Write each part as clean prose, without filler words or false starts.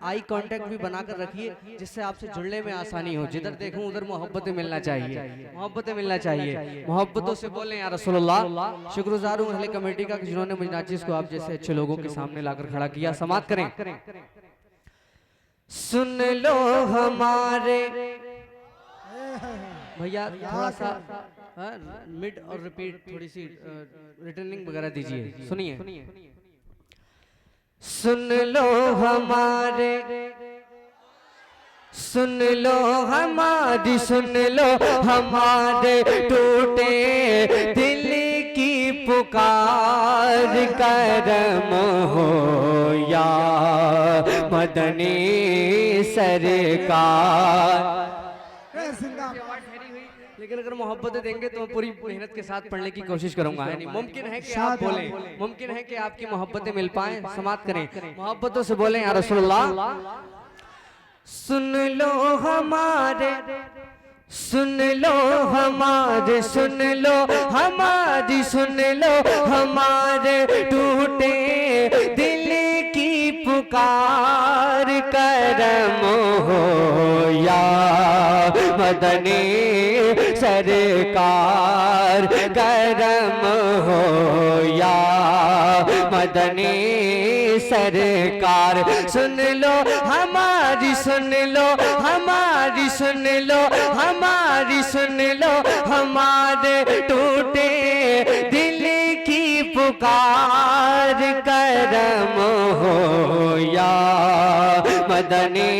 Eye contact भी बनाकर रखिए जिससे आपसे जुड़ने में आसानी हो। जिधर देखूं उधर मोहब्बतें मिलना चाहिए, मोहब्बतें मिलना चाहिए। मोहब्बतों से बोलें या रसूलुल्लाह। शुक्रगुजार हूं अहले कमेटी का जिन्होंने मुझ नाचिस को आप जैसे अच्छे लोगों के सामने लाकर खड़ा किया। समाप्त करें। सुन लो हमारे भैया थोड़ा सा मिड और रिपीट थोड़ी सी रिटर्निंग वगैरह दीजिए। सुनिए। सुन लो हमारे, सुन लो हमारी, सुन लो हमारे टूटे दिल की पुकार। करम हो या मदनी सरकार। लेकिन अगर मोहब्बत देंगे तो पूरी मेहनत के साथ पढ़ने की कोशिश करूंगा। यानी मुमकिन है कि आप बोलें, मुमकिन है कि आपकी मोहब्बतें मिल पाएं। समाप्त करें। मोहब्बतों से बोलें या रसूलुल्लाह। सुन लो हमारे, सुन लो हमारे, सुन लो हमारी, सुन लो हमारे टूटे दिल की पुकार। करम हो या मदनी सरकार। करम हो या मदनी सरकार। सुन लो हमारी, सुन लो हमारी, सुन लो हमारी, सुन लो हमारे टूटे दिल की पुकार। करम हो या मदनी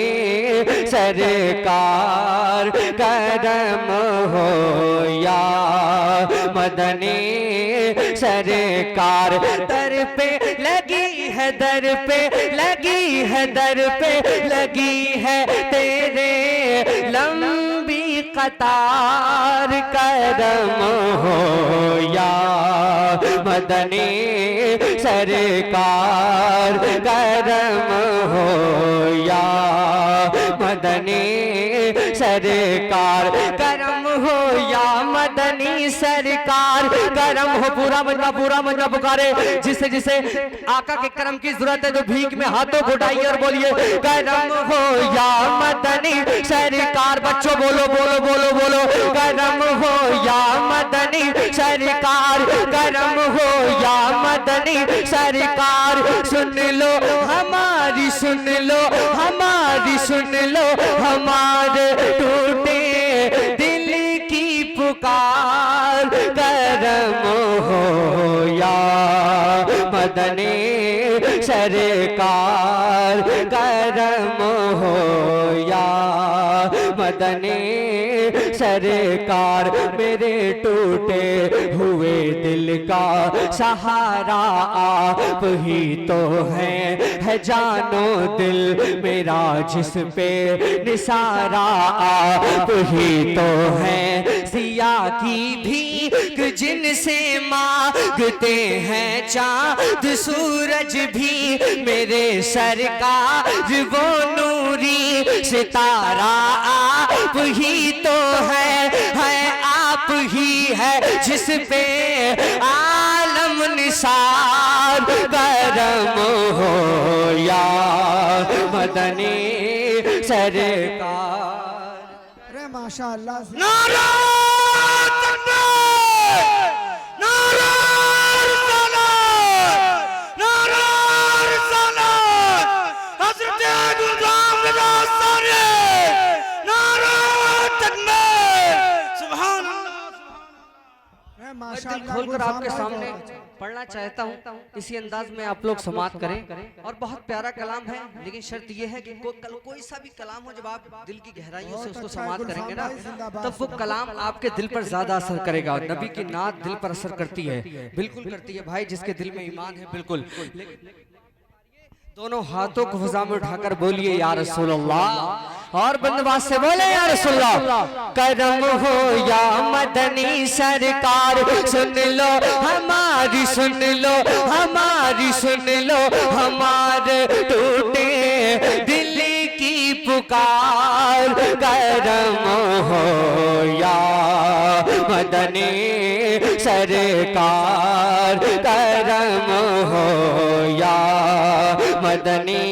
सरकार। करम हो या मदनी सरकार। दर पे लगी है, दर पे लगी है, दर पे लगी है तेरे लंबी कतार। करम हो या मदनी सरकार। करम हो या मदनी सरकार। करम हो या मदनी सरकार। करम हो पूरा मजमा पुकारे। जिसे जिसे आका के करम की जरूरत है तो भीख में हाथों को उठाइए और बोलिए करम हो या मदनी सरकार। बच्चों बोलो बोलो बोलो बोलो। करम हो या मदनी सरकार। करम हो या मदनी सरकार। सुन लो हमारी, सुन लो हमारी, सुन लो हमारे टूटे दिल की पुकार। करम हो या मदनी सरकार। करम हो या मदनी सरकार। मेरे टूटे हुए दिल का सहारा आप ही तो है जानो दिल मेरा जिस पे निसारा आप ही तो है। सिया की भीख जिनसे मांगते हैं चांद सूरज भी मेरे सरकार। वो नूरी सितारा आप ही तो है आप ही है जिस पे आलम निसार। करम हो या मदनी सरकार। अरे माशाअल्लाह। नारा तकबीर, नारा रिसालत, नारा रिसालत। हज़रत गुलजाम रज़ा नारा तकबीर। सुभान अल्लाह। दिल खोलकर आपके सामने पढ़ना चाहता हूँ। इसी अंदाज में आप लोग समाप्त करें। और बहुत प्यारा कलाम है, लेकिन शर्त यह है कि कोई सा भी कलाम हो, जब आप दिल की गहराइयों से उसको समाप्त करेंगे ना, तब वो कलाम आपके दिल पर ज्यादा असर करेगा। और नबी की नात दिल पर असर करती है, बिल्कुल करती है भाई। जिसके दिल में ईमान है बिल्कुल। दोनों हाथों को फजा में उठाकर बोलिए या रसूलुल्लाह। और बंदबाज से बोले या रसूलुल्लाह। करम हो या मदनी सरकार। सुन लो हमारी, सुन लो हमारी, सुन लो हमारे टूटे दिल की पुकार। करम हो या मदनी सरकार। करम हो या मदनी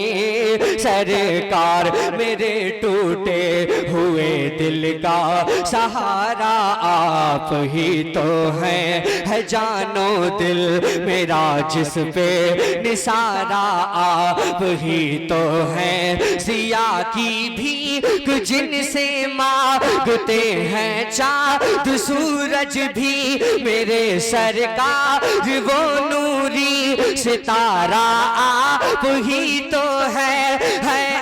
सरकार, मेरे टूटे हुए दिल का सहारा आप ही तो हैं। है जानो दिल मेरा जिस पे निसारा आप ही तो हैं। सिया की भी जिनसे मांगते हैं चाँद सूरज भी, मेरे सरकार वो नूरी सितारा आप ही तो है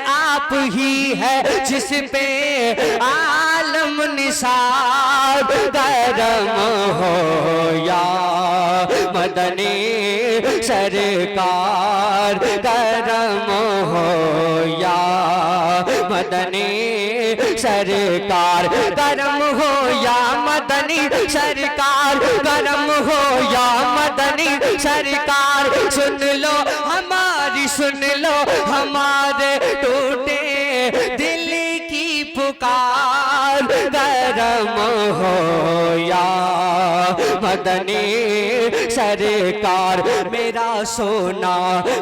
आप ही है जिस पे आलम निसार करम हो या मदनी सरकार, करम हो या मदनी सरकार, करम हो या मदनी सरकार, करम हो या मदनी सरकार। सुन लो हमारी, सुन लो हमारे टूटे दिल की पुकार, करम हो या मदनी सरकार। मेरा सोना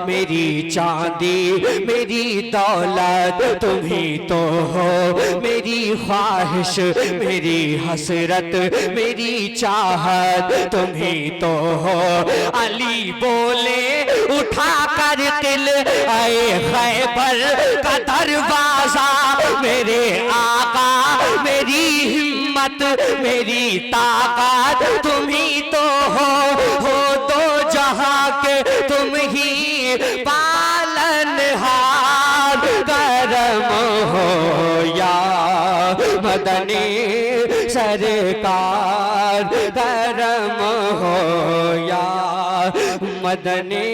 मेरी चांदी मेरी दौलत तुम ही तो हो, मेरी ख्वाहिश मेरी हसरत मेरी चाहत तुम ही तो हो। अली बोले उठा कर किल आए खैबर का दरवाजा, मेरे आका मेरी हिम्मत मेरी ताकत तुम ही तो हो दो जहां के तुम ही पालनहार, करम हो या मदनी सरकार, करम हो या मदनी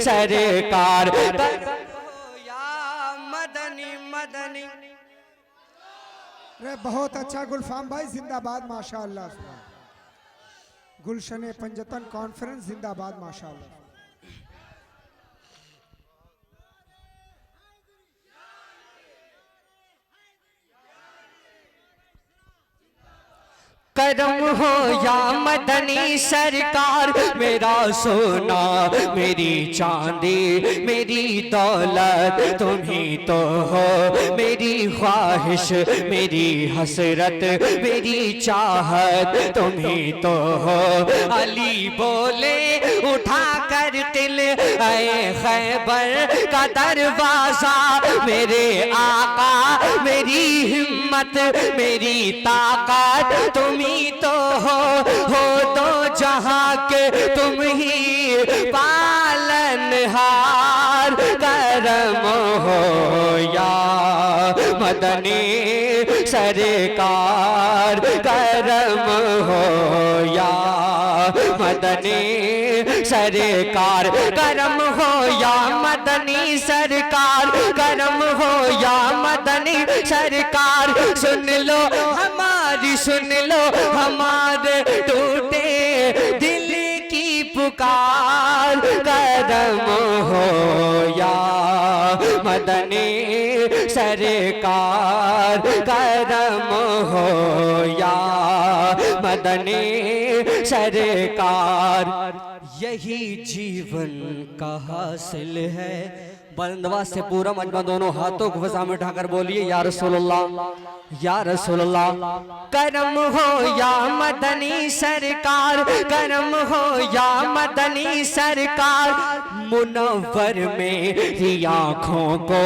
सरकार, करम हो या मदनी मदनी। अरे बहुत अच्छा गुलफाम भाई, जिंदाबाद माशाअल्लाह। गुलशन पंजतन कॉन्फ्रेंस जिंदाबाद माशाअल्लाह। करम हो या मदनी सरकार, मेरा सोना मेरी चांदी मेरी दौलत तुम ही तो हो, मेरी ख्वाहिश मेरी हसरत मेरी चाहत तुम ही तो हो। अली बोले उठा कर तिल आए खैबर का दरवाजा, मेरे आका मेरी हिम्मत मेरी ताकत तुम ही तो हो तो जहां के तुम ही पालनहार, करम हो या मदनी सरकार, करम हो या मदनी सरकार, करम हो या मदनी सरकार, करम हो या मदनी सरकार। सुन लो हमारी, सुन लो हमारे टूटे दिल की पुकार, करम हो या मदनी सरकार, करम हो या मदनी सरकार। यही जीवन का हासिल है। बंदवा से पूरा मजमा दोनों हाथों को फजा में उठाकर बोलिए या रसूलुल्लाह या रसूलुल्लाह। करम हो या मदनी सरकार, करम हो या मदनी सरकार। मुनव्वर मेरी आँखों को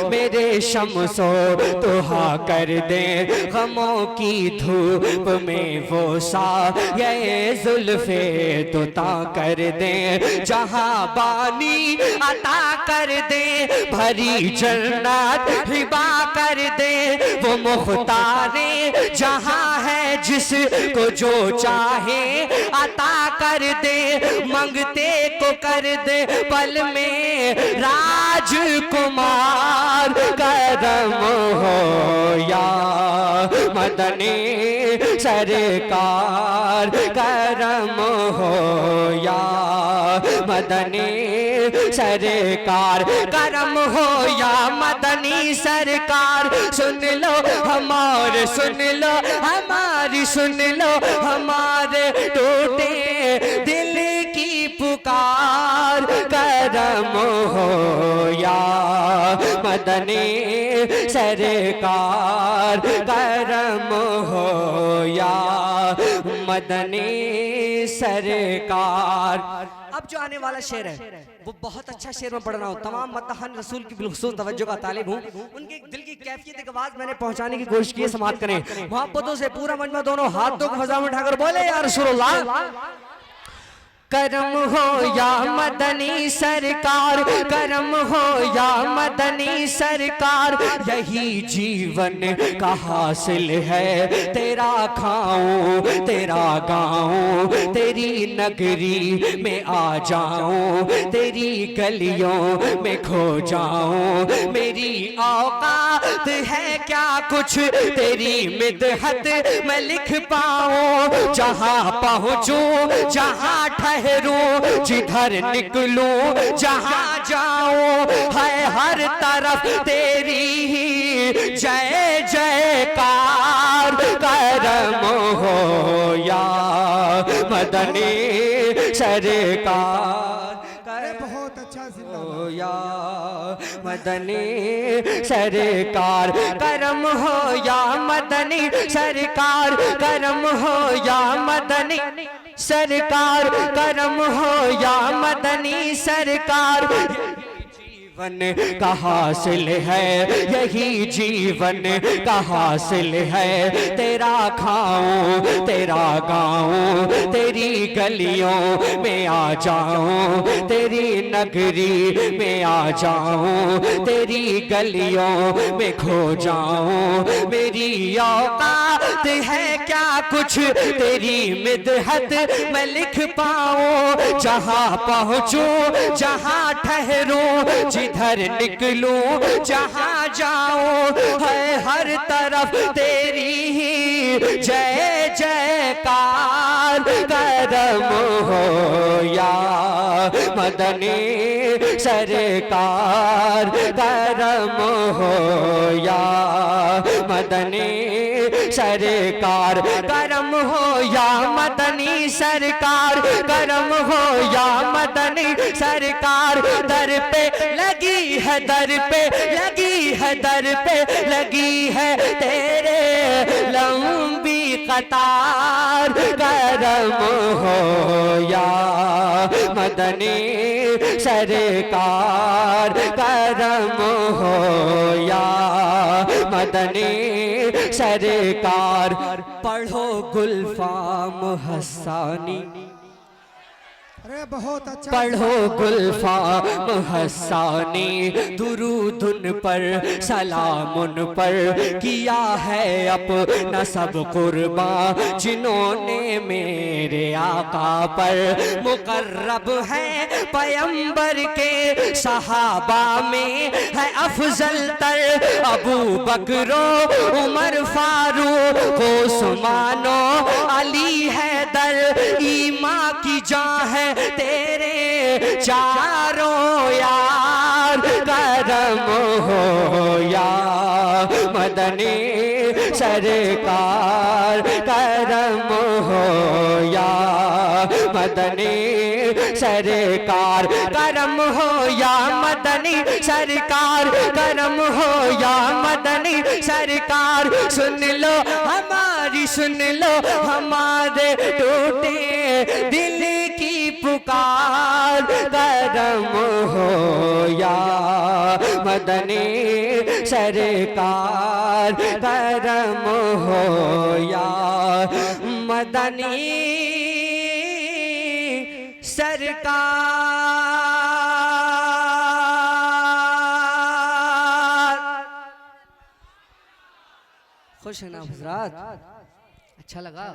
मेरे शम्सो तुहा कर दे, गमों की धूप में वो सा ये जुल्फे तुता कर दे, जहाँ बानी अता कर दे, भरी जन्नत हिबा कर दे। वो मुख्तारे जहां है जिसको जो चाहे अता कर दे, मंगते को कर दे पल में राजकुमार। करम हो या मदनी सरकार, करम हो या मदनी सरकार, करम हो या मदनी सरकार। सुन लो हमारे, सुन लो हमारी, सुन लो हमारे टूटे दिल की पुकार। पुकार, करम हो या मदनी सरकार, करम हो या मदनी सरकार। अब जो आने वाला शेर है वो बहुत अच्छा शेर में पढ़ रहा हूँ। तमाम मद्दाहन रसूल की बिलखुसूस तवज्जो का तालिब हूँ। उनके दिल की कैफियत की आवाज मैंने पहुंचाने की कोशिश की है। समाप्त करें मोहब्बतों से पूरा मजमा दोनों हाथों को फजा में उठाकर बोले या रसूलुल्लाह। करम हो या मदनी सरकार, करम हो या मदनी सरकार, यही जीवन का हासिल है। तेरा खाऊं तेरा गाऊं, तेरी नगरी में आ जाऊं, तेरी गलियों में खो जाऊं। मेरी औकात है क्या कुछ तेरी मिदहत मैं लिख पाऊं। जहां पहुंचूं जहां ठहरूं, जिधर निकलूं जहां जाऊं, है हर तरफ तेरी ही जय जयकार। करम हो या मदनी सरकार, अरे बहुत अच्छा जिंदाबाद। या मदनी सरकार, करम हो या मदनी सरकार, करम हो या मदनी सरकार, करम हो या मदनी सरकार। जीवन का हासिल है, यही जीवन का हासिल है। तेरा खाऊं तेरा गाऊं, तेरी गलियों में आ जाऊं, तेरी नगरी में आ जाऊं, तेरी गलियों में खो जाऊं। मेरी औकात है क्या कुछ तेरी मिदहत मैं लिख पाऊं। जहां पहुंचूं जहां ठहरूं, जिधर निकलूं जहां जाऊं, है हर तरफ तेरी ही जय जयकार। करम हो या मदनी सरकार, करम हो या मदनी सरकार, करम हो या मदनी सरकार, करम हो या मदनी सरकार। दर पे लगी है, दर पे लगी है, दर पे लगी है तेरे लंबी कतार। करम हो या मदनी सरकार, करम हो या मदनी सरकार। पढ़ो गुलफाम हसानी, अरे बहुत अच्छा। पढ़ो गुलफाम हसानी, दुरूद उन पर सलाम उन पर, किया है अपना सब कुर्बान जिन्होंने मेरे आका पर। मुकर्रब है पैगंबर के सहाबा में है अफजल तर, अबू बकरो उमर फारूक उस्मानो अली हैदर। ईमान की जान है तेरे चारों यार। करम हो या मदनी सरकार, करम हो या मदनी सरकार, करम हो या मदनी सरकार, करम हो या मदनी सरकार। सुन लो हमारी, सुन लो हमारे टूटे दिल की पुकार। करम हो या मदनी सरकार, करम हो या मदनी सरकार। खुश है ना हजरात? अच्छा लगा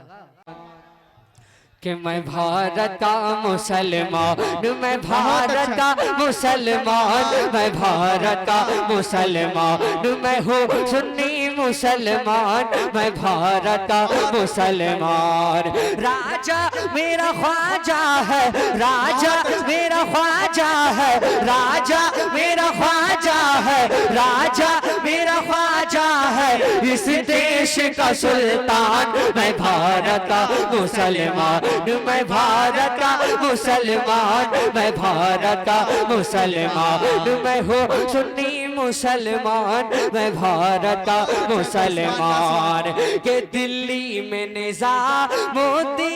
कि मैं भारत का मुसलमान, मैं भारत का मुसलमान, मैं भारत का मुसलमान, मैं हूँ सुन्नी मुसलमान, मैं भारत का मुसलमान। राजा मेरा ख्वाजा है, राजा मेरा ख्वाजा है, राजा मेरा ख्वाजा है, राजा मेरा ख्वाजा है, इस देश का सुल्तान, मैं भारत का मुसलमान, मैं भारत का मुसलमान, मैं भारत का मुसलमान, मैं हूँ सुन्नी मुसलमान, मैं भारत का मुसलमान। के दिल्ली में निजामुद्दीन,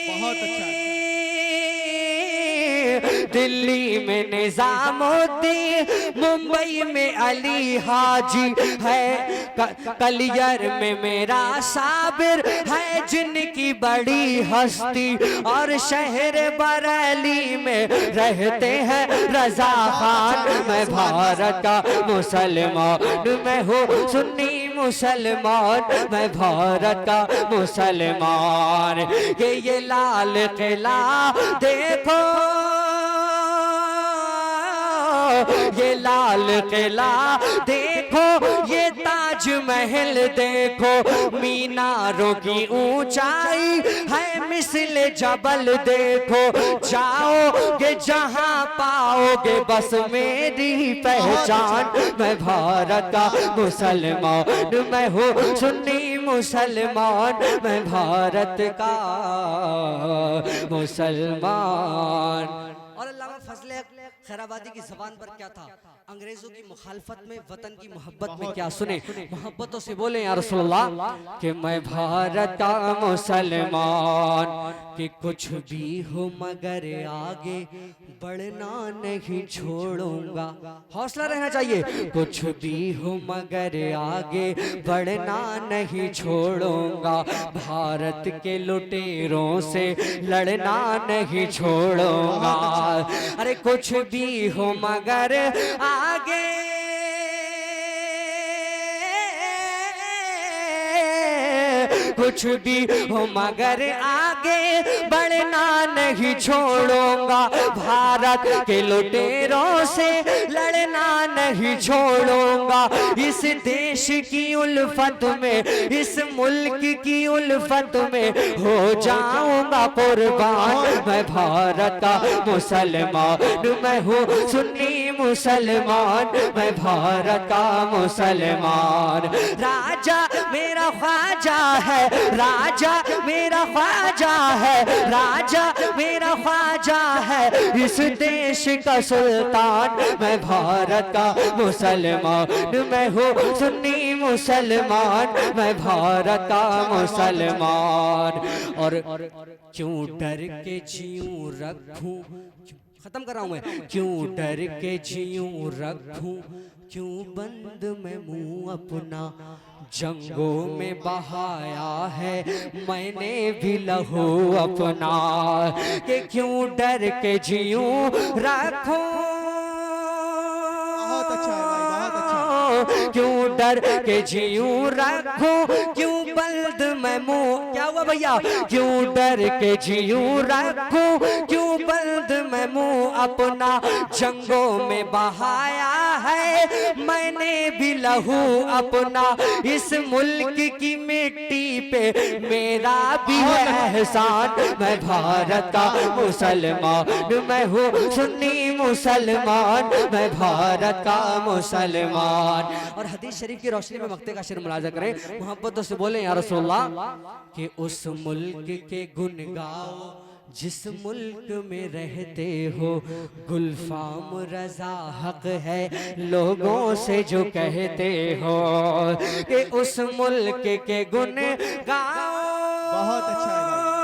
बहुत अच्छा। दिल्ली में निजामुद्दीन, मुंबई में अली हाजी है, कलियर में मेरा साबिर है जिनकी बड़ी हस्ती, और शहर बरेली में रहते हैं रजा खान, मैं भारत का मुसलमान, मैं हूँ सुन्नी मुसलमान, मैं भारत का मुसलमान। ये लाल किला देखो, ये लाल किला देखो, ये ताजमहल देखो, मीनारों की ऊंचाई है मिस्ल जबल देखो, जाओगे जहां पाओगे बस मेरी पहचान, मैं भारत का मुसलमान, मैं हूँ सुन्नी मुसलमान, मैं भारत का मुसलमान। और अल्लामा फजले खैराबादी की जबान पर क्या था, अंग्रेजों की मुखालफत में वतन की मोहब्बत में क्या, सुने मोहब्बतों से बोले या रसूलुल्लाह कि मैं भारत का मुसलमान, कि कुछ भी हो मगर आगे बढ़ना नहीं छोड़ूंगा, हौसला रहना चाहिए, कुछ भी हो मगर आगे बढ़ना नहीं छोड़ूंगा, भारत के लुटेरों से लड़ना नहीं छोड़ूंगा, अरे कुछ भी हो मगर आगे कुछ भी हो मगर आगे बढ़ना नहीं छोड़ूंगा, भारत के लुटेरों से लड़ना नहीं छोड़ूंगा, इस देश की उल्फत में, इस मुल्क की उल्फत में हो जाऊंगा कुर्बान, मैं भारत का मुसलमान, मैं हूँ सुन्नी मुसलमान, मैं भारत का मुसलमान। राजा मेरा ख्वाजा है, राजा मेरा ख्वाजा है, राजा मेरा ख्वाजा है, इस देश का सुल्तान, मैं भारत का मुसलमान, मैं हूँ सुन्नी मुसलमान, मैं भारत का मुसलमान। और क्यों डर के जीऊं रखूं, खत्म कर रहा हूं मैं, क्यों डर के जीऊं रखूं, क्यों बंद मैं मुंह अपना, जंगों में बहाया है मैंने भी लहू अपना, कि क्यों डर के जीऊं रखूं, बहुत अच्छा है भाई, बहुत अच्छा। क्यों डर के जीऊं रखूं, क्यों बंद मैं मुंह, क्या हुआ भैया, क्यों डर के जीऊं रखूं, क्यों बंद मैं मुंह अपना, जंगों में बहाया है मैंने भी लहू अपना, इस मुल्क की मिट्टी पे मेरा भी है एहसान, मैं भारत का मुसलमान, मैं हूँ सुन्नी मुसलमान, मैं भारत का मुसलमान। और हदीस शरीफ की रोशनी में मक्ते का शेर मुलाजा करें, मोहब्बतों से बोले या रसूलुल्लाह कि उस मुल्क के गुन गाओ जिस मुल्क में रहते हो, गुलफाम रजा हक है लोगों से जो कहते हो, कि उस मुल्क के गुन गाओ, बहुत अच्छा है भाई।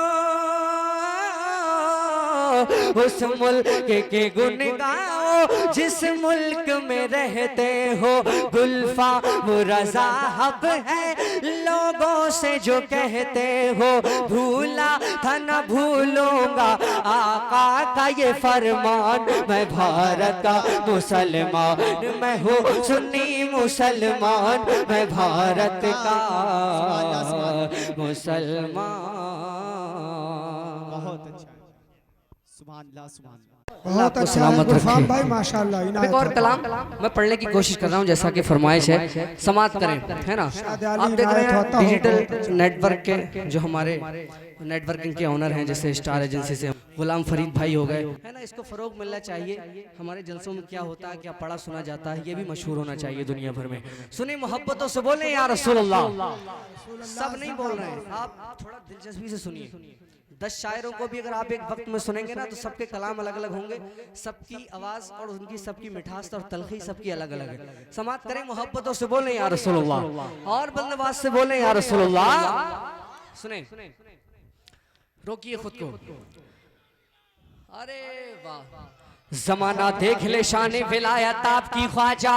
उस मुल्क के गुन गाओ जिस मुल्क में रहते हो, गुलफाम रजा हक है लोगों से जो कहते हो, भूला था न भूलूंगा आका का ये फरमान, मैं भारत का मुसलमान, मैं हूँ सुन्नी मुसलमान, मैं भारत का मुसलमान। बहुत अच्छा है, सुभान अल्लाह, सुभान अल्लाह। बहुत आपको अच्छा है सलामत गुलफाम रखे। भाई माशाल्लाह एक इनायत और है। कलाम मैं पढ़ने की कोशिश कर रहा हूँ जैसा कि फरमाइश है, समाप्त करें, है ना। शायद अली आप देख रहे इनायत हैं होता हो, डिजिटल बहुत अच्छा। नेटवर्क के जो हमारे नेटवर्किंग के ऑनर हैं, जैसे स्टार एजेंसी से गुलाम फरीद भाई हो गए, है ना। इसको फरोग मिलना चाहिए। हमारे जलसों में क्या होता है, क्या पढ़ा सुना जाता है, ये भी मशहूर होना चाहिए दुनिया भर में। सुनी मोहब्बतों से बोले या रसूल अल्लाह। सब नहीं बोल रहे हैं, आप थोड़ा दिलचस्पी से सुनिए। 10 शायरों को भी अगर आप एक वक्त में सुनेंगे ना, तो सबके कलाम अलग अलग होंगे, सबकी आवाज और उनकी सबकी मिठास और तलखी सबकी अलग अलग है। समाप्त करें मोहब्बतों से बोले या रसूलुल्लाह, और बंदवास से बोले या रसूलुल्लाह। सुने, रोकिए खुद को। अरे वाह, जमाना देख ले शान विलायत आपकी ख्वाजा।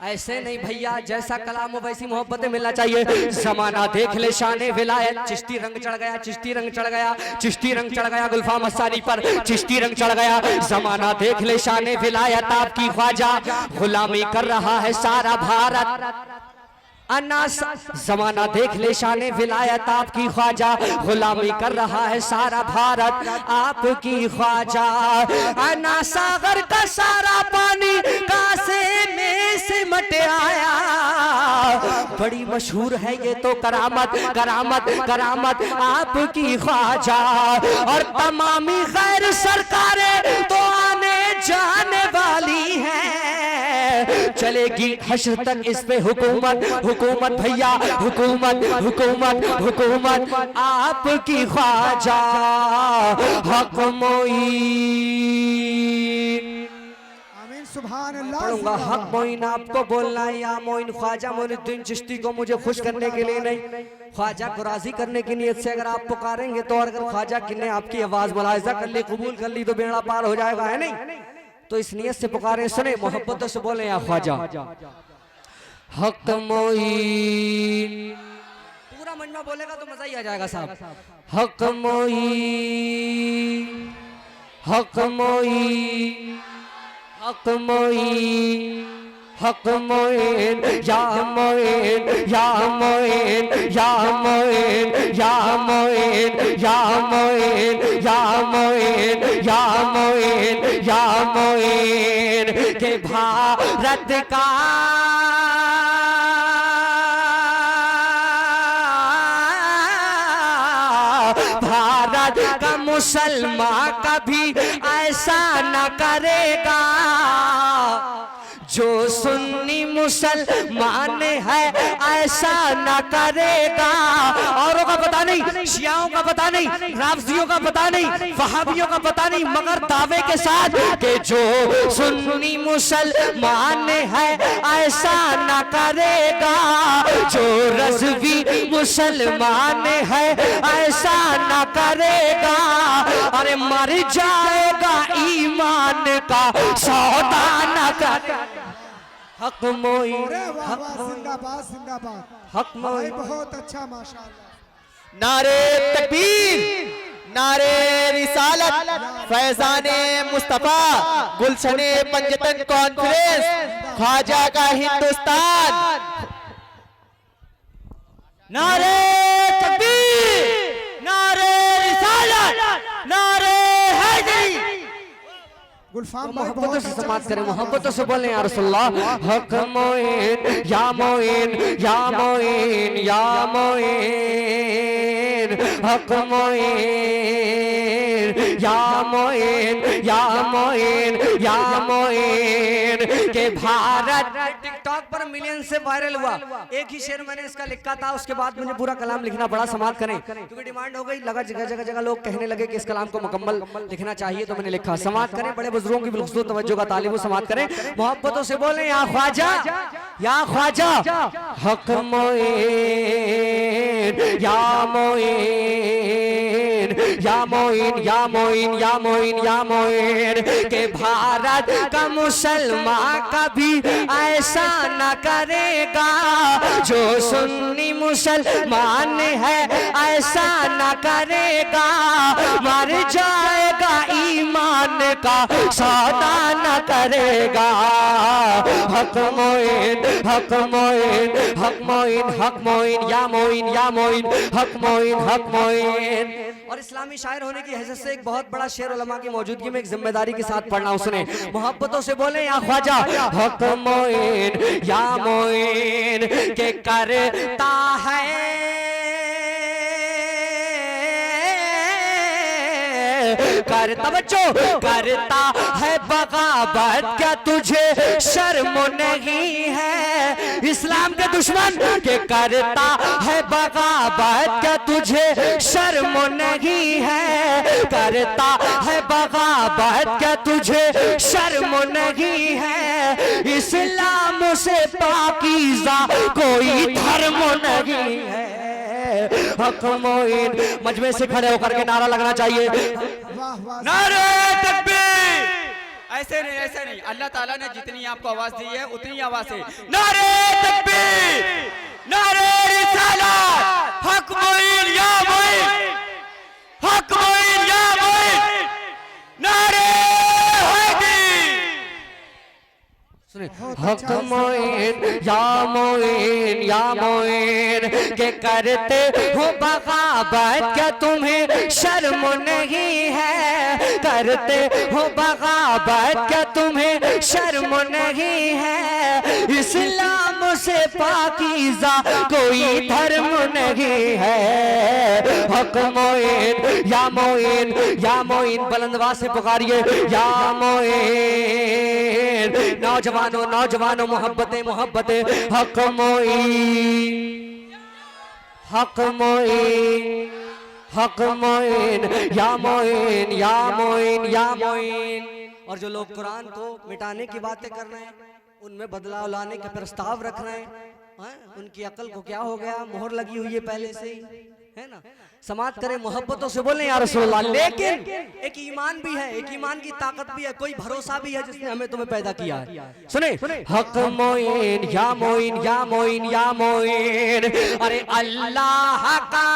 ऐसे नहीं भैया, जैसा कलाम हो वैसी मोहब्बतें मिलना चाहिए। जमाना देख ले शान विलायत, चिश्ती रंग चढ़ गया, चिश्ती रंग चढ़ गया, चिश्ती रंग चढ़ गया गुलफाम अस्सानी पर, चिश्ती रंग चढ़ गया। जमाना देख ले शान विलायत आपकी ख्वाजा, गुलामी कर रहा है सारा भारत। अनास जमाना देख ले शान विलायत आपकी ख्वाजा, गुलामी कर रहा है सारा भारत आपकी ख्वाजा। अन्ना सागर का सारा पानी कासे में सिमट आया, बड़ी मशहूर है ये तो करामत करामत करामत आपकी ख्वाजा। और तमामी खैर सरकारें तो आने जाने वाली हैं, चलेगी हश्र तक इस पे हुकूमत हुकूमत भैया, हुकूमत हुकूमत हुकूमत आपकी ख्वाजा। हक मोईन, आमीन सुभान अल्लाह। पढ़ूंगा हक मोईन आपको बोलना है या मोईन। ख्वाजा मोइनुद्दीन चिश्ती को मुझे खुश करने के लिए नहीं, ख्वाजा को राजी करने की नीयत से अगर आप पुकारेंगे तो, और अगर ख्वाजा ने आपकी आवाज मुलाहिजा कर ली, कबूल कर ली, तो बेड़ा पार हो जाएगा, है नहीं। तो इस नियत से पुकारे, सुने मोहब्बतों से बोले या ख्वाजा। हक मोईन, पूरा मजमा बोलेगा तो मजा ही आ जाएगा साहब। हक मोईन, हक मोईन, हक मोईन, हक मोईन, या मोईन, या मोईन, या मोईन, या मोईन, या मोईन, या मोईन, या मोईन, या मोईन के भारत का भारत का मुसलमान कभी ऐसा न करेगा, जो सुन्नी मुसलमान है ऐसा न करेगा। औरों का पता नहीं, शियाओं का पता नहीं, राफजियों का पता नहीं, वहाबियों का पता नहीं, मगर दावे के साथ कि जो सुन्नी मुसलमान है ऐसा न करेगा, जो रज़वी मुसलमान है ऐसा न करेगा। अरे मर जाएगा ईमान का सौदा न करेगा। हक मोईन, अरे वाह हक वाह, मोईन, जिंदाबाद जिंदाबाद। हक भाई मोईन। बहुत अच्छा माशाल्लाह। नारे तकबीर, नारे रिसालत, फैजाने मुस्तफा, गुलशने पंजतन कॉन्फ्रेंस, ख्वाजा का हिंदुस्तान। नारे तकबीर, नारे रिसालत, नारे हैदरी। गुलफाम भाई मोहब्बतों बहुत से अच्छा समाप्त करें, जिंदाबाद। मोहब्बतों से बोले या रसूलुल्लाह। हक मोईन, या मोईन, या मोईन, या मोईन, हक मोईन, या मोईन, या मोईन, या मोईन के भारत। टिकटॉक पर मिलियन से वायरल हुआ, एक ही शेर मैंने इसका लिखा था, उसके बाद मुझे पूरा कलाम लिखना पड़ा। समाप्त करें क्योंकि डिमांड हो गई, लगा जगह जगह जगह लोग कहने लगे कि इस कलाम को मुकम्मल लिखना चाहिए, तो मैंने लिखा। समाप्त करें, बड़े बुजुर्गों की बिलखुसूस तवज्जो का तालिब। समाप्त करें, मोहब्बतों से बोले या ख्वाजा, या ख्वाजा। हक मोईन, या मोईन, या मोईन, या मोईन, या मोईन, या मोईन के भारत का मुसलमान कभी ऐसा न करेगा, जो सुन्नी मुसलमान है ऐसा न करेगा। मर जाएगा ईमान का सौदा न करेगा। हक मोईन, हक मोईन, हक मोईन, हक मोईन, या मोईन, या मोईन, हक मोईन, हक मोईन। और इस्लामी शायर होने की हैसियत से एक बहुत बड़ा शेर उलमा की मौजूदगी में एक जिम्मेदारी के साथ पढ़ना उसने। मोहब्बतों से बोले या ख्वाजा हक मोइन या मोइन के करता है करता बच्चों करता है बगावत, क्या तुझे शर्म नहीं है? इस्लाम के दुश्मन के करता है बगावत, क्या तुझे शर्म नहीं है? करता है बगावत, क्या तुझे शर्म नहीं है? इस्लाम से पाकीज़ा कोई धर्म नहीं है। हक मोइन मजमे से खड़े होकर के नारा लगना चाहिए। वाह वाह नारे तकबीर। ऐसे नहीं अल्लाह ताला ने जितनी आपको आवाज दी है उतनी आवाज है। नारे तकबीर, नारे रिसालत, हक मोइन या मोइन, हक मोइन या मोइन, नारे हैदरी। हक मोइन या मोइन के करते हो बगावत, क्या तुम्हें शर्म नहीं है? करते हो बगावत, क्या तुम्हें शर्म नहीं है? इस्लाम से पाकीज़ा कोई धर्म नहीं है। हक मोइन या मोइन बुलंदवा से पुकारिए या मोइन। नौजवानों मोहब्बतें हक मोइन या मोइन। और जो लोग कुरान को मिटाने की बातें कर रहे हैं, उनमें बदलाव लाने के प्रस्ताव रख रहे हैं, उनकी अकल को क्या हो गया? मोहर लगी हुई है पहले से ही, है ना? समाप्त करें, मोहब्बतों से बोले या रसूलुल्लाह। लेकिन एक ईमान भी है, एक ईमान की ताकत भी है, कोई भरोसा भी है जिसने हमें तुम्हें पैदा किया है। सुने हक मोइन या मोइन। अरे अल्लाह का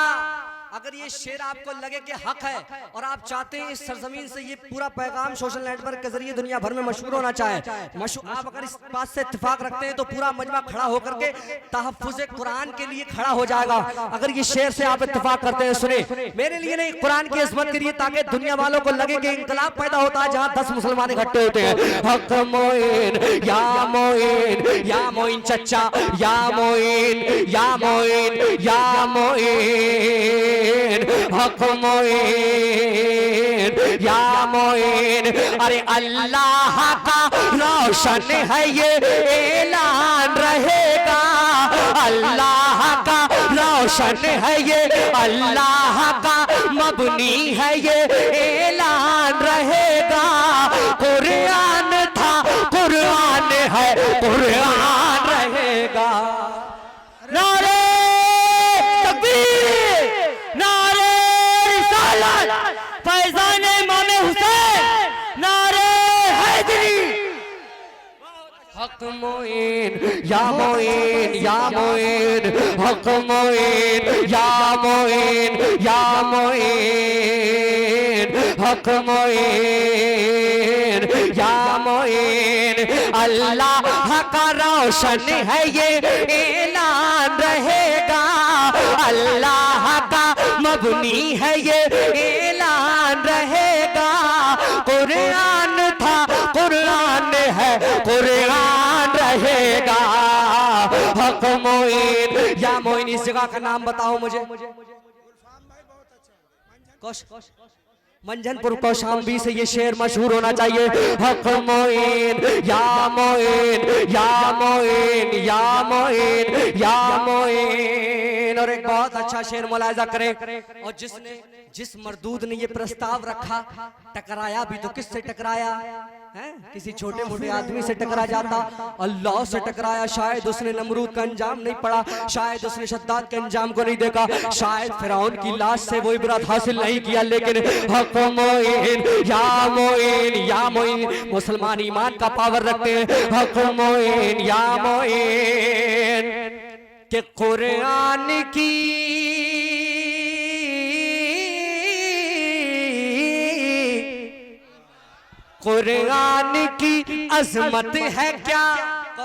अगर ये शेर आपको लगे कि हक है और आप चाहते हैं इस सरजमीन से ये पूरा पैगाम सोशल नेटवर्क के जरिए दुनिया भर में मशहूर होना चाहे, आप अगर इस बात से इत्तेफाक रखते हैं तो पूरा मजमा खड़ा होकर के तहफ्फुज़ कुरान के लिए खड़ा हो जाएगा। अगर ये शेर से आप इत्तेफाक करते हैं, सुने मेरे लिए नहीं, कुरान की इज़्ज़त के लिए, ताकि दुनिया वालों को लगे कि इंकलाब पैदा होता है जहां 10 मुसलमान इकट्ठे होते हैं। हक मोइन या मोइन चच्चा, या मोइन हक मोइन या मोइन। अरे अल्लाह का रोशन है ये ऐलान रहेगा, अल्लाह का रोशन है ये, अल्लाह का मबनी है ये, ऐलान रहेगा। कुरान था, कुरान है, कुरान रहेगा। नारे फैज़ाने इमाम हुसैन, नारे हैदरी। हक मोइन या मोइन हक मोइन या मोइन हक मोइन या मोइन। अल्लाह का रोशन है ये, ऐलान रहेगा, अल्लाह का मबनी है ये, ऐलान रहेगा। कुरान था, कुरान है, कुरान रहेगा। हक मोइन या मोइन। इस जगह का नाम बताओ मुझे। मंझनपुर कौशाम्बी से ये शेर मशहूर होना चाहिए। हक मोइन या मोइन। और एक बहुत अच्छा शेर मुलाहिजा करें। और जिस मरदूद ने ये प्रस्ताव रखा, टकराया भी तो किससे टकराया है? किसी छोटे मोटे आदमी से टकरा जाता, अल्लाह से टकराया। शायद उसने नमरूद का अंजाम नहीं पढ़ा, शायद उसने शद्दाद के अंजाम को नहीं देखा, शायद फिरौन की लाश से वो इबरत हासिल नहीं किया। लेकिन हक मोइन या मोइन। मुसलमान ईमान का पावर रखते हैं। हक मोइन या मोइन के कुरान की कुरान की अजमत है क्या?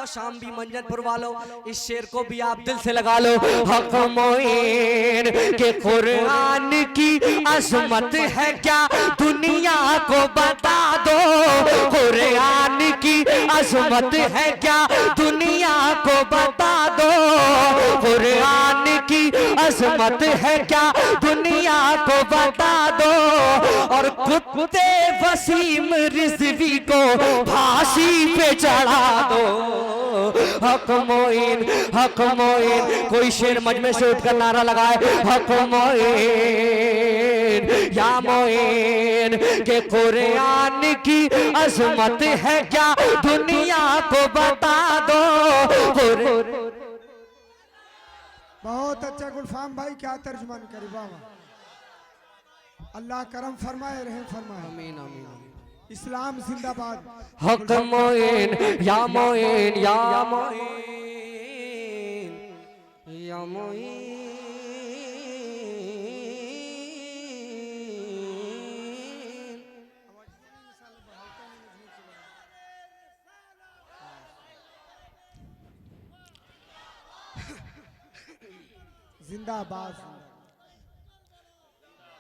और शाम भी मंजनपुर वालों, इस शेर को भी आप दिल से लगा लो। हक मोइन के कुरान की अजमत है क्या दुनिया को बता दो, कुरान की अजमत है क्या दुनिया को बता दो, कुरान की अजमत है क्या दुनिया को बता दो। और कुत्ते वसीम रिजवी को फांसी पे चढ़ा दो। हक मोइन कोई शेर मजमे से उठकर नारा लगाए, हक मोइन या मोइन के कुरान की अजमत है क्या दुनिया को बता दो। बहुत अच्छा गुलफाम भाई, क्या तर्जुमान करी बाबा। अल्लाह करम फरमाए, रहम फरमाए। आमीन आमीन। इस्लाम जिंदाबाद। हक मोइन या मोइन या मोइन या मोइन। जिंदाबाद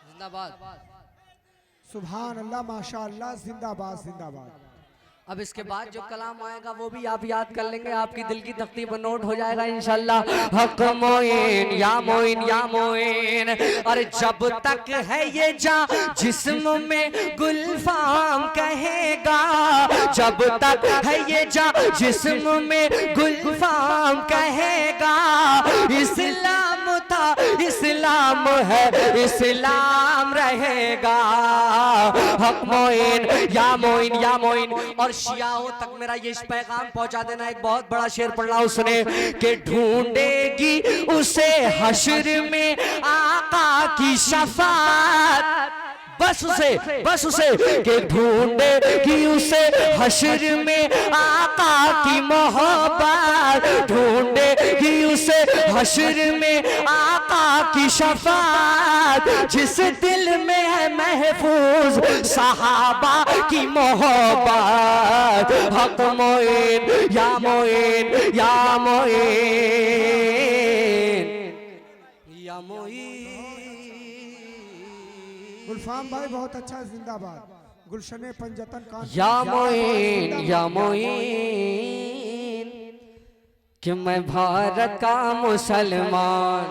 जिंदाबाद। सुभान अल्लाह माशाअल्लाह, जिंदाबाद जिंदाबाद। अब इसके बाद जो कलाम आएगा वो भी आप याद कर लेंगे, आपकी दिल की तख्ती पर नोट हो जाएगा इंशाल्लाह। हक मोइन या मोइन या मोइन। और जब तक है ये जान जिस्म में गुलफाम कहेगा, जब तक है ये जान जिस्म में गुलफाम कहेगा, इस्लाम था इस्लाम है इस्लाम रहेगा। हक मोइन या मोइन या मोइन। और शियाओं तक मेरा ये पैगाम पहुंचा देना, एक बहुत बड़ा शेर पढ़ रहा हूं सुने, कि ढूंढेगी उसे हश्र में आका की शफाअत, बस उसे कि ढूंढेगी उसे हश्र में आका की मोहब्बत, ढूंढेगी उसे हश्र में आका की शफाअत, जिस दिल में है महफूज सहाबा की मोहब्बत। हक मोइन या मोइन या मोइन या मोइन। गुलफाम भाई बहुत अच्छा, जिंदाबाद। गुलशने पंजतन का या मोइन कि मैं भारत का मुसलमान।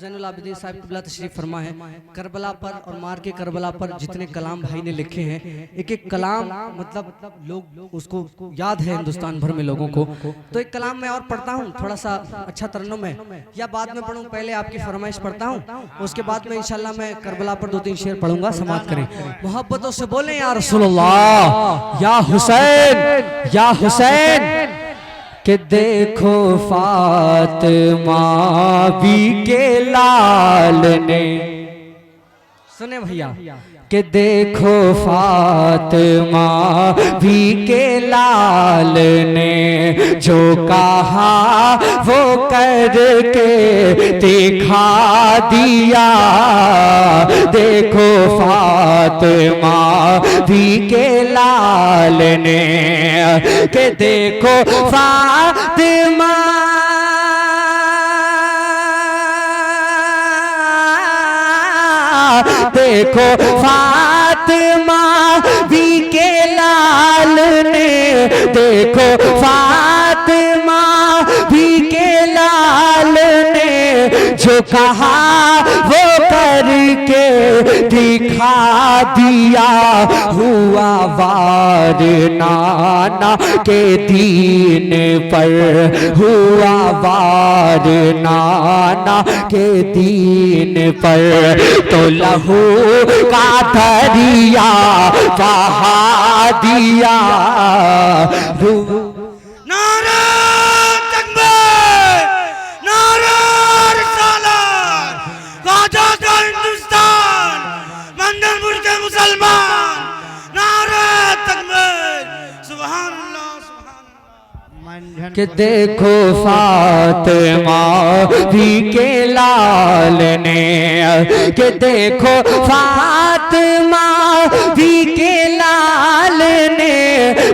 ज़ैनुल आबिदीन साहब क़िबला तशरीफ फरमा है। करबला पर और मार के करबला पर जितने कलाम भाई ने लिखे हैं, एक एक कलाम मतलब लोग उसको याद है हिंदुस्तान भर में लोगों को। तो एक कलाम मैं और पढ़ता हूँ, थोड़ा सा अच्छा तरन्नुम है, या बाद में पढ़ूँ? पहले आपकी फरमाइश पढ़ता हूँ, उसके बाद में इंशाल्लाह मैं करबला पर 2-3 शेर पढ़ूंगा। समाप्त करें, मोहब्बतों से बोलें या रसूलुल्लाह, या हुसैन या हुसैन। कि देखो फातिमा भी के लाल ने, सुने भैया, कि देखो फातिमा भी के लाल ने जो कहा वो करके दिखा दिया। देखो फातिमा भी के लाल ने, कि देखो फातिमा देखो फातिमा भी के लाल ने, देखो फातिमा भी के लाल ने जो कहा वो करके दिखा दिया। हुआ वार नाना के दीन पर, हुआ वार नाना के दीन पर, तो लहू का दरिया बहा दिया। नारा तकबीर, नारा रिसालत, ख्वाजा का हिंदुस्तान, मंदरपुर के मुसलमान, नारा तकबीर, सुभान अल्लाह सुभान अल्लाह। कि देखो फातिमा भी के लाल ने, कि देखो फातिमा भी के लाल ने,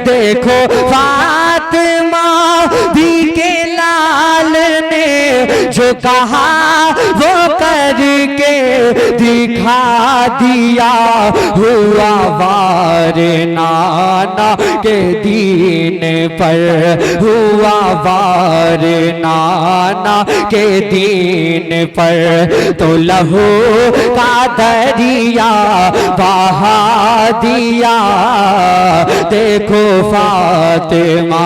देखो फातिमा भी के लाल ने जो कहा वो करके दिखा दिया, हुआ वार नाना के दीन पर, हुआ वार नाना के दीन पर। तो लहू का दरिया बहा दिया, देखो फातिमा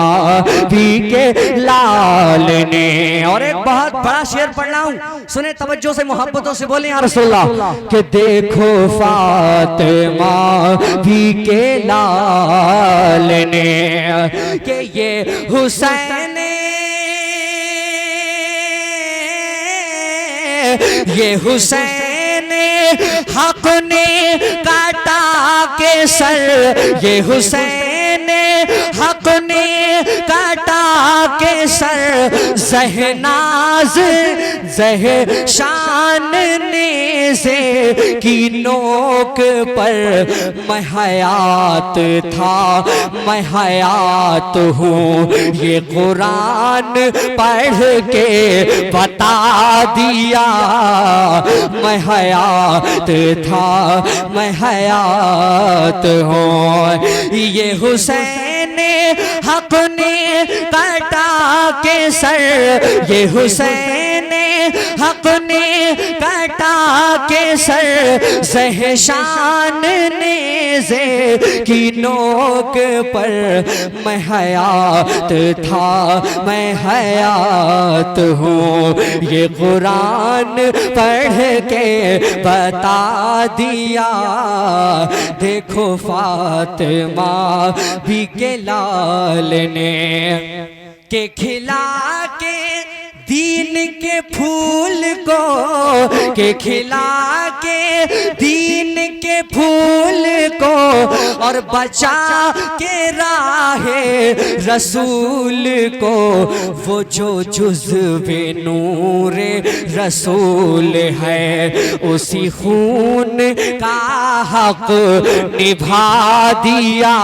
भी के लाल ने। और एक बहुत बड़ा शेर पढ़ रहा हूं, सुने तवज्जो से, मोहब्बतों से बोले या रसूलल्लाह कि देखो फातिमा भी के लाल ने, कि ये हुसैन, ये हुसैन हक ने काटा के सर, ये हुसैन हक ने काटा के सर, ज़हनाज़ ज़हशान ने से की नोक पर मैं हयात था, मैं हयात हूँ, ये कुरान पढ़ के बता दिया, मैं हयात था, मैं हयात हूँ। ये हुसैन हक ने काटा के सर, ये हुसैन हक ने काटा के सर, ज़हशान ने से की नोक पर मैं हयात था, मैं हयात हूँ, ये कुरान पढ़ के बता दिया, देखो फातिमा भी के लाल ने, के खिला के दीन के फूल को, के खिला के दीन के फूल को, और बचा के राहे रसूल को, वो जो जुज़्वे नूरे रसूल है, उसी खून का हक निभा दिया,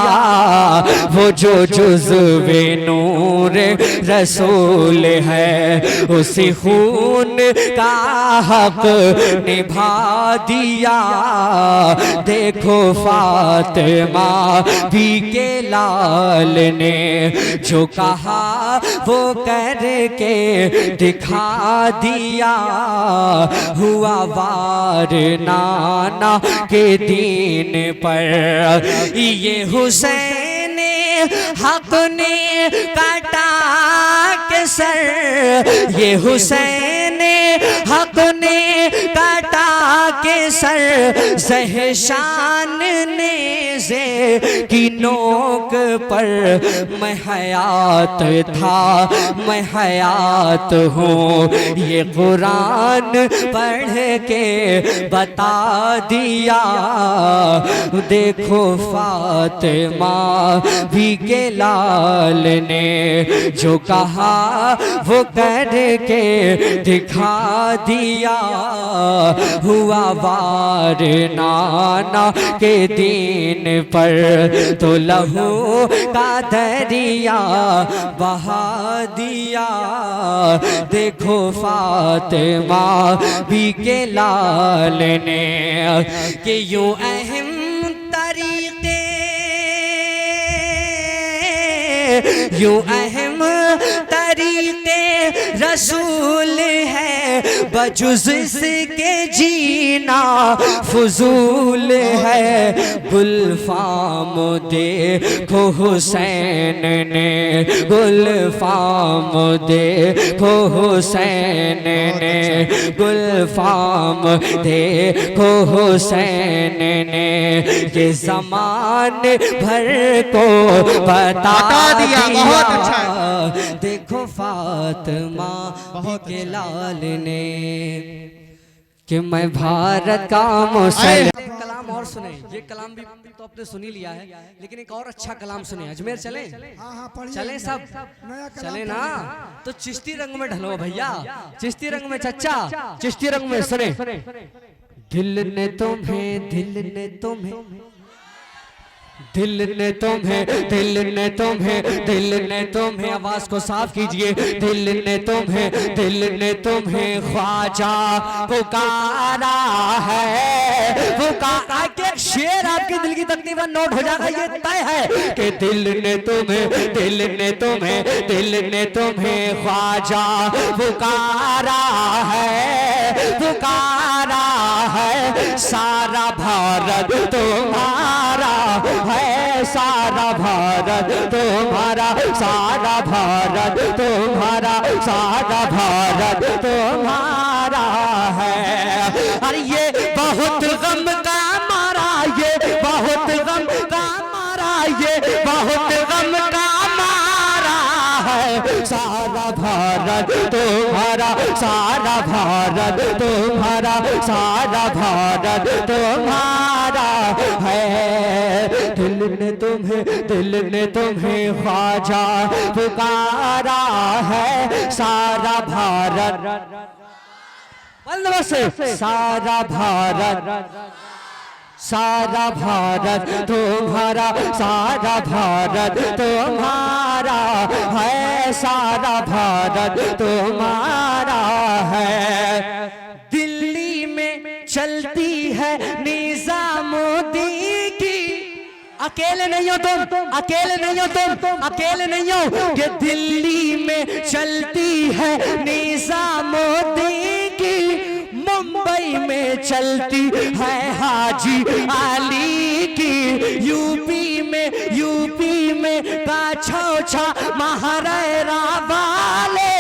वो जो जुज़्वे नूरे रसूल है, उसी खून का हक निभा दिया, देखो फातिमा भी के लाल ने जो कहा वो करके दिखा दिया, हुआ वार नाना के दीन पर। ये हुसैन हक ने काटा के सर, ये हुसैन हक ने काटा के सर, ज़हशान ने से की नोक पर मैं हयात था, मैं हयात हूँ, ये कुरान पढ़ के बता दिया, देखो फातिमा भी के लाल ने जो कहा वो करके दिखा दिया, हुआ वार नाना के दीन पर, तो लहू का दरिया बहा दिया, देखो फातिमा भी के लाल ने, कि यूं अहम तरीके, यूं अहम तरीके रसूल है, बजुज़ इसके जीना फजूल है, गुलफाम देखो हुसैन ने, गुलफाम देखो हुसैन ने, गुलफाम देखो हुसैन ने, ये ज़मान भर को बता दिया, बहुत अच्छा है। देखो फातिमा के लाल ने, कि मैं भारत का मुसलमान। कलाम और सुने, ये कलाम भी तो आपने सुन ही लिया है, लेकिन एक और अच्छा कलाम सुने। अजमेर चले? हाँ पढ़िए। चले सब? नया कलाम चले ना? तो चिश्ती रंग में ढलो भैया, चिश्ती रंग में चच्चा, चिश्ती रंग में सुने। दिल ने तुम्हें, दिल ने तुम्हें, दिल ने तुम्हें, दिल ने तुम्हें, दिल ने तुम्हें, आवाज को साफ कीजिए। दिल ने तुम्हें, दिल ने तुम्हें ख्वाजा पुकारा है, पुकारा के शेर आपके दिल की तकरीबन नोट हो जाएगा, ये तय है कि दिल ने तुम्हें, दिल ने तुम्हें, दिल ने तुम्हें ख्वाजा पुकारा है, पुकारा है। सारा भारत तुम्हारा है, सारा भारत तुम्हारा, सारा भारत तुम्हारा, सारा भारत तुम्हारा है। अरे ये बहुत गम का मारा, ये बहुत गम का मारा, ये बहुत गम का मारा है। सारा भारत तुम्हारा, सारा भारत तुम्हारा, सारा भारत तुम्हारा है। दिल ने तुम्हें, दिल ने तुम्हें ख्वाजा पुकारा है। सारा भारत, से सारा भारत, सारा भारत तुम्हारा, सारा भारत तुम्हारा है, सारा भारत तुम्हारा है। दिल्ली में चलती है निजामुद्दीन की, अकेले नहीं हो तुम, अकेले नहीं हो तुम, अकेले नहीं हो। ये दिल्ली में चलती है निजामुद्दीन की, मुंबई में चलती है हाजी अली की, यूपी में छा महाराणा वाले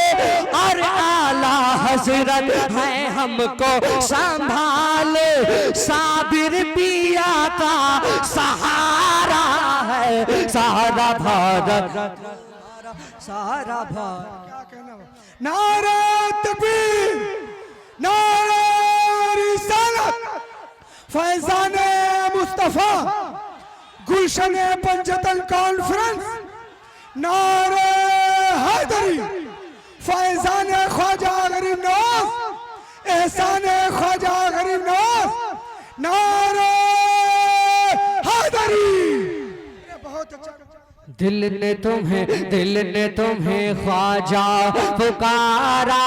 और आला हजरत है हमको संभाले। साबिर पिया का सहारा है सारा भारत, सारा भारत। क्या कहना हो? नारे तकबीर, नारे रिसालत, फैजाने मुस्तफा, गुलशन पंजतन कॉन्फ्रेंस, नारे हैदरी, फैजाने ख्वाजा गरीब नवाज, एहसाने ख्वाजा गरीब नवाज, नारे हैदरी। बहुत अच्छा। दिल ने तुम्हें, दिल ने तुम्हें ख्वाजा पुकारा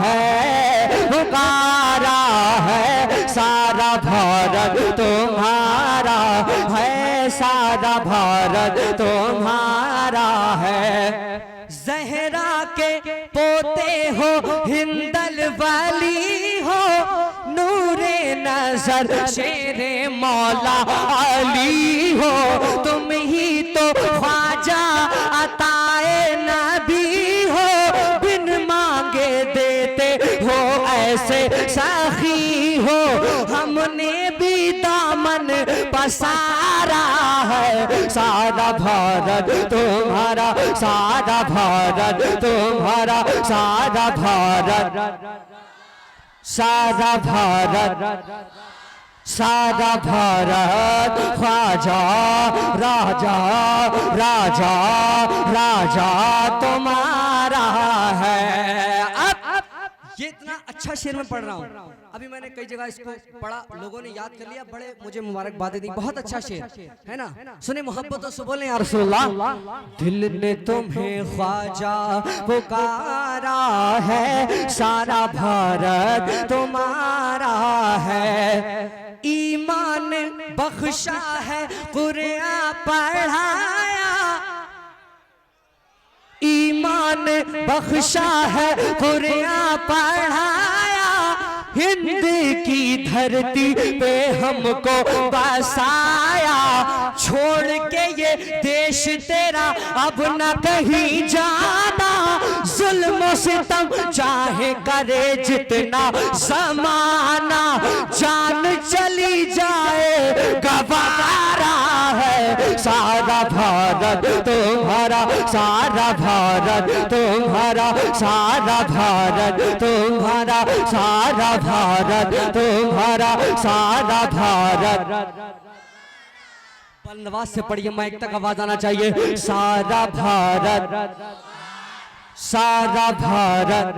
है, पुकारा है। सारा भारत तुम्हारा है, सारा भारत तुम्हारा है। जहरा के पोते हो, हिंदल वाली हो, नूरे नजर शेरे मौला अली हो। तुम ही तो ख्वाजा अताए नबी हो, बिन मांगे देते हो ऐसे सखी हो। हमने भी दामन पसारा है, सारा भारत तुम्हारा, सारा भारत तुम्हारा, सारा भारत, सारा भारत, सारा भारत ख्वाजा राजा, राजा राजा तुम्हारा है। अब ये इतना अच्छा शेर में पढ़ रहा हूँ, अभी मैंने कई जगह इसको पढ़ा, लोगों ने याद कर लिया, बड़े मुझे मुबारकबादें दी। बहुत अच्छा शेर है ना, सुने मोहब्बतों से बोले या रसूलुल्लाह। दिल ने तुम्हें ख्वाजा पुकारा है, सारा भारत तुम्हारा है। ईमान बख्शा है, कुरान पढ़ाया, ईमान बख्शा है, कुरान पढ़ाया। हिंद की धरती पे हमको बसाया, छोड़ के ये देश तेरा अब न कहीं जाना। जुल्म सितम चाहे करे जितना ज़माना, जान चली जाए गवारा है। सारा भारत तुम्हारा, सारा भारत तुम्हारा, सारा भारत तुम्हारा, सारा भारत तुम्हारा, सारा भारत। बलनवाज से पढ़िए, माइक तक आवाज आना चाहिए। सारा भारत, सारा भारत,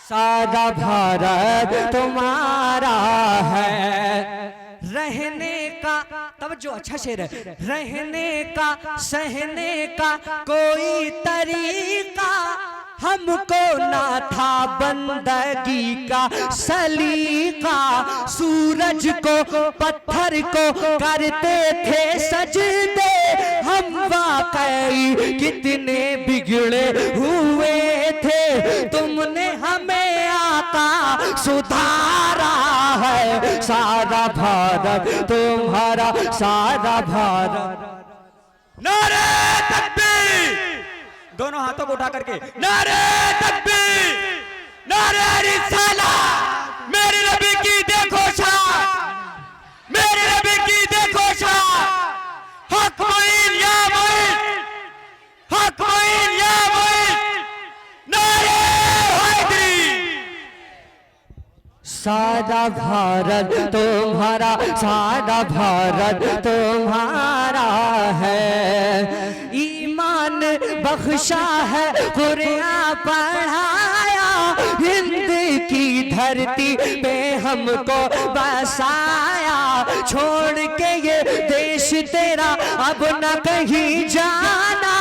सारा भारत तुम्हारा है। रहने का तवज्जो, अच्छा शेर है। रहने का सहने का कोई तरीका हमको ना था बंदगी का सलीका। सूरज को पत्थर को करते थे सजदे, हम वाकई कितने बिगड़े हुए थे। तुमने हमें आका सुधारा है, सारा भारत तुम्हारा, सारा भारत। नारे तकबीर, दोनों हाथों को उठा करके नारे तकबीर, नारे रिसालत। मेरे नबी की देखो शान, मेरे नबी की देखो शान। हक मुइन या मुइन, हक मुइन या मुइन, नारे हैदरी। सारा भारत तुम्हारा, सारा भारत तुम्हारा है। ईमान बख्शा है कुरान पढ़ाया, हिंद की धरती पे हमको बसाया। छोड़ के ये देश तेरा अब न कहीं जाना,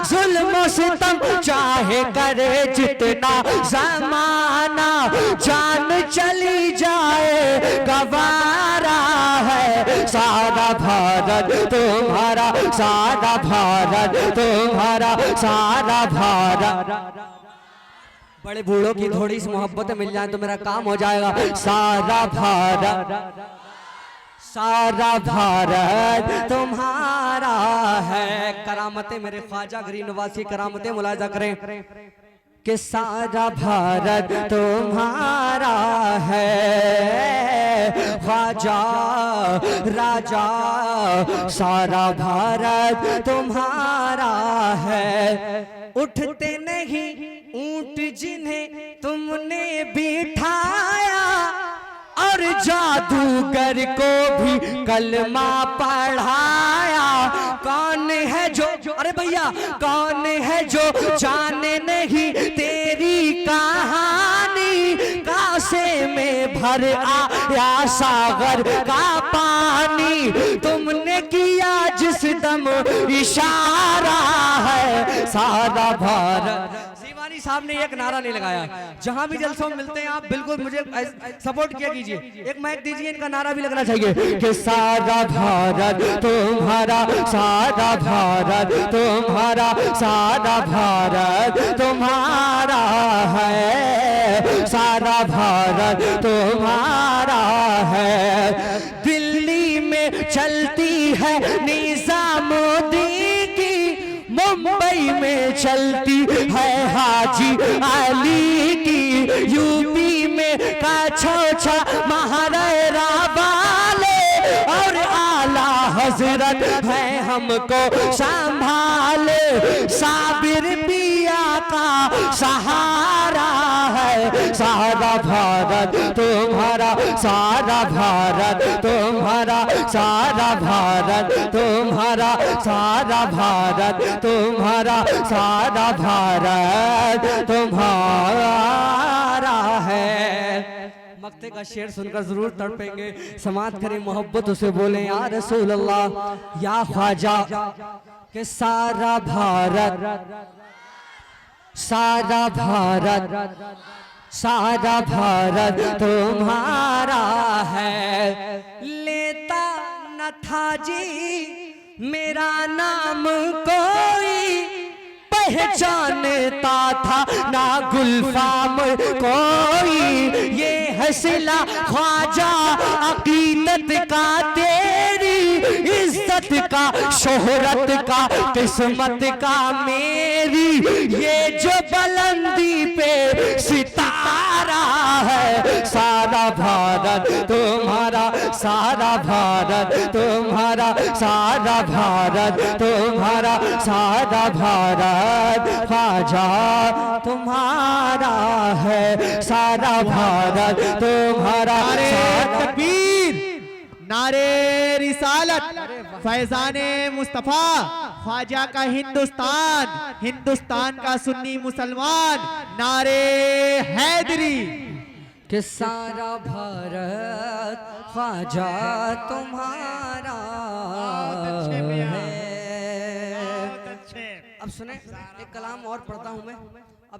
जुल्म सितम चाहे करे जितना जमाना। जान चली जाए गवारा है, सारा भारत तुम्हारा, सारा भारत तुम्हारा, सारा भारत। बड़े बूढ़ों की थोड़ी सी मोहब्बत मिल जाए तो मेरा काम हो जाएगा। सारा भारत, सारा भारत तुम्हारा है। करामतें मेरे ख्वाजा गरीब नवासी करामतें मुलाजा करें कि सारा भारत तुम्हारा है। ख्वाजा राजा सारा भारत तुम्हारा है। उठते नहीं ऊंट जिन्हें तुमने बिठाया, और जादूगर को भी कलमा पढ़ाया। कौन है जो, अरे भैया कौन है जो जाने नहीं तेरी कहानी। कासे में भर आया सागर का पानी, तुमने किया जिस दम इशारा है, सारा भारत। शिवानी साहब ने एक नारा नहीं लगाया, जहां भी जलसों में मिलते हैं आप बिल्कुल मुझे सपोर्ट किया कीजिए। एक माइक दीजिए, इनका नारा भी लगना चाहिए कि सारा भारत तुम्हारा, सारा भारत तुम्हारा, सारा भारत तुम्हारा है, सारा भारत तुम्हारा है। दिल्ली में चलती है निजामुद्दीन की, मुंबई में चलती है हाजी अली की, यूपी में काछोछा महाराणा वाले, और आला हजरत है हमको संभाले। साबिर पिया का सहारा है, सारा भारत तुम्हारा, सारा भारत तुम्हारा, सारा भारत तुम्हारा, सारा भारत तुम्हारा, सारा भारत तुम्हारा है। मक्ते का शेर सुनकर जरूर तड़पेंगे, समात करें मोहब्बत उसे बोले या रसूल अल्लाह या ख्वाजा के सारा भारत, सारा भारत, सारा भारत तुम्हारा है। लेता न था जी मेरा नाम कोई, पहचानता था ना गुलफाम कोई। ये हसला ख्वाजा अकीदत का तेरी, इज्जत का शोहरत का किस्मत का मेरी। ये जो बुलंदी पे सितारा है, सारा भारत तुम्हारा, सारा भारत तुम्हारा, सारा भारत तुम्हारा, सारा भारत ख्वाजा तुम्हारा है, सारा भारत तुम्हारा। तकबीर, नारे रिसालत, फैजाने मुस्तफा, ख्वाजा का हिंदुस्तान, हिंदुस्तान का सुन्नी मुसलमान, नारे हैदरी। कि सारा भारत ख्वाजा तुम्हारा अब सुने एक कलाम और पढ़ता हूँ मैं। अब